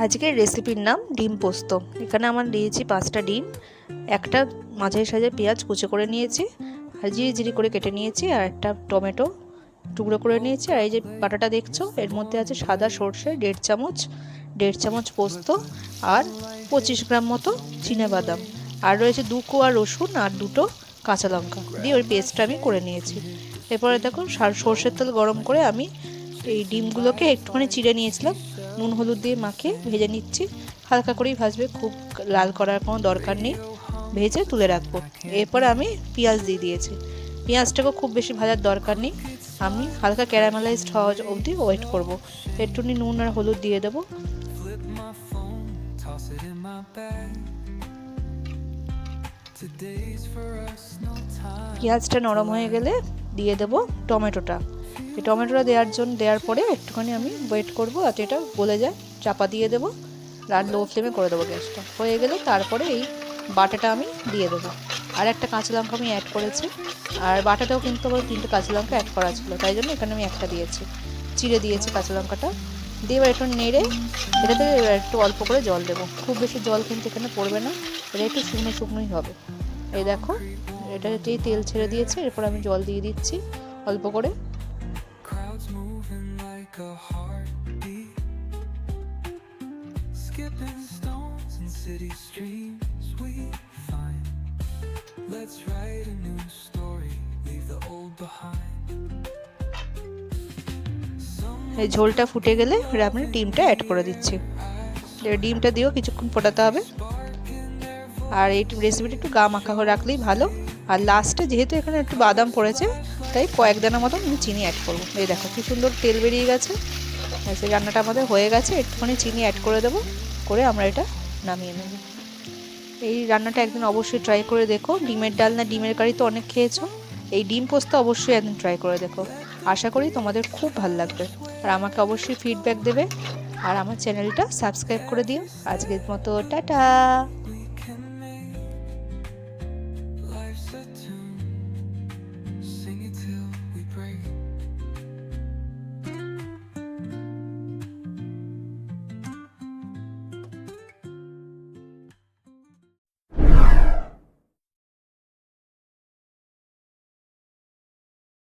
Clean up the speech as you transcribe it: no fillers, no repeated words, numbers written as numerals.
আজকের রেসিপির নাম ডিম পোস্ত। এখানে আমার নিয়েছি 5টা ডিম, একটা মাঝারি সাইজের পেঁয়াজ কুচো করে নিয়েছি, আর জিরি করে কেটে নিয়েছি, আর একটা টমেটো টুকরো করে নিয়েছি। আর এই যে বাটাটা দেখছো, এর মধ্যে আছে সাদা সর্ষে 1.5 চামচ পোস্ত, আর 25 গ্রাম মতো বাদাম, আর রয়েছে 2 কোয়া রসুন আর 2টো কাঁচা লঙ্কা দিয়ে ওই পেস্টটা আমি করে নিয়েছি। এরপরে দেখো সর্ষের তেল গরম করে আমি এই ডিমগুলোকে একটুখানি চিড়ে নিয়েছিলাম, নুন হলুদ দিয়ে মাখিয়ে ভেজে নিচ্ছি। হালকা করেই ভাজবে, খুব লাল করার কোনো দরকার নেই, ভেজে তুলে রাখবো। এরপরে আমি পেঁয়াজ দিয়ে দিয়েছি। পেঁয়াজটাকে খুব বেশি ভাজার দরকার নেই, আমি হালকা ক্যারামেলাইজড হওয়া অবধি ওয়েট করবো। একটুখানি নুন আর হলুদ দিয়ে দেবো। পেঁয়াজটা নরম হয়ে গেলে দিয়ে দেবো টমেটোটা। এই টমেটোটা দেওয়ার পরে একটুখানি আমি ওয়েট করবো যাতে এটা গলে যায়। চাপা দিয়ে দেবো আর লো ফ্লেমে করে দেবো গ্যাসটা। হয়ে গেলে তারপরে এই বাটাটা আমি দিয়ে দেবো। আর একটা কাঁচা লঙ্কা আমি অ্যাড করেছি, আর বাটাটাও কিন্তু আমার 3টে কাঁচা লঙ্কা অ্যাড করা ছিল, তাই জন্য এখানে আমি একটা দিয়েছি, চিড়ে দিয়েছি কাঁচা লঙ্কাটা দিয়ে। এবার একটু নেড়ে এটাতে একটু অল্প করে জল দেবো, খুব বেশি জল কিন্তু এখানে পড়বে না, এটা একটু শুকনোই হবে। এই দেখো, এটা যেই তেল ছেড়ে দিয়েছে, এরপর আমি জল দিয়ে দিচ্ছি অল্প করে। এই ঝোলটা ফুটে গেলে আমি ডিমটা অ্যাড করে দিচ্ছি। ডিমটা দিয়েও কিছুক্ষণ ফোটাতে হবে। আর এই রেসিপিটা একটু গা মাখা করে রাখলেই ভালো। আর লাস্টে যেহেতু এখানে একটু বাদাম পড়েছে, তাই কয়েক দানা মতন আমি চিনি অ্যাড করবো। এই দেখো কি সুন্দর তেল বেরিয়ে গেছে। সেই রান্নাটা আমাদের হয়ে গেছে, একটুখানি চিনি অ্যাড করে দেবো, করে আমরা এটা নামিয়ে নেব। এই রান্নাটা একদিন অবশ্যই ট্রাই করে দেখো। ডিমের ডালনা ডিমের কারি তো অনেক খেয়েছো, এই ডিম পোস্ত অবশ্যই একদিন ট্রাই করে দেখো। আশা করি তোমাদের খুব ভালো লাগবে, আর আমাকে অবশ্যই ফিডব্যাক দেবে, আর আমার চ্যানেলটা সাবস্ক্রাইব করে দিও। আজকের মতো টাটা।